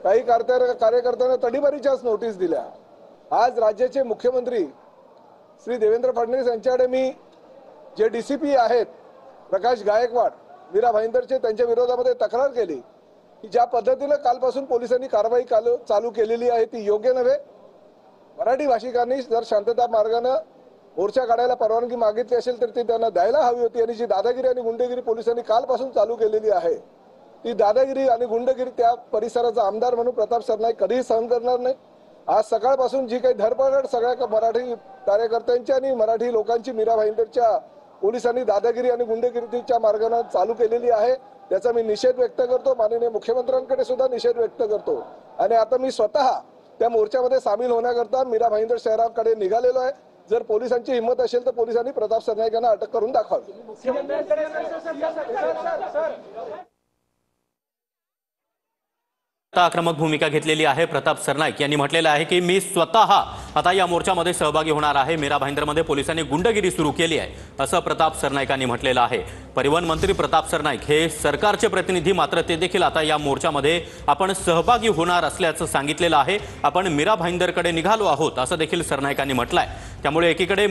काही कार्यकर्त्यांना तडीपारीच्याच नोटीस दिल्या। आज राज्याचे मुख्यमंत्री श्री देवेंद्र फडणवीस यांच्याकडे मी जे डीसीपी आहेत प्रकाश गायकवाड मीरा भाईंदरचे त्यांच्या विरोधामध्ये तक्रार केली की ज्या पद्धतीने कालपासून पोलिसांनी कारवाई चालू केलेली आहे ती योग्य नव्हे। मराठी भाषिकांनी जर शांतता मार्गाने मोर्चा काढायला परवानगी मागितली असेल तर ती त्यांना द्यायला हवी होती आणि जी दादागिरी आणि गुंडगिरी पोलिसांनी कालपासून चालू केलेली आहे ती दादागिरी आणि गुंडगिरी त्या परिसराचा आमदार म्हणून प्रताप सरनाईक कधीही सहन करणार नाही। आज सकाळपासून जी काही धरपकड सगळ्या मराठी कार्यकर्त्यांची आणि मराठी लोकांची मीरा भाईंदरच्या पोलिसांनी दादागिरी आणि गुंडगिरीच्या मार्गाने चालू केलेली आहे त्याचा मी निषेध व्यक्त करतो। माननीय मुख्यमंत्र्यांकडे सुद्धा निषेध व्यक्त करतो आणि आता मी स्वतः त्या मोर्चामध्ये सामील होण्याकरता मीरा भाईंदर शहराकडे निघालेलो आहे। जर पोलिसांची हिंमत असेल तर पोलिसांनी प्रताप सरनाईक यांना अटक करून दाखवावी। आक्रमक भूमिका घेतलेली आहे प्रताप सरनाईक यांनी म्हटलेलं आहे की मी स्वतः आता या मोर्चामध्ये सहभागी होणार आहे। मीरा भाईंदरमध्ये पोलिसांनी गुंडगिरी सुरू केली आहे असं प्रताप सरनाईकांनी म्हटलेलं आहे। परिवहन मंत्री प्रताप सरनाईक हे सरकारचे प्रतिनिधी मात्र ते देखील आता या मोर्चामध्ये आपण सहभागी होणार असल्याचं सांगितलेलं आहे। आपण मीरा भाईंदरकडे निघालो आहोत असं देखील सरनाईकांनी म्हटलंय। त्यामुळे एकीकडे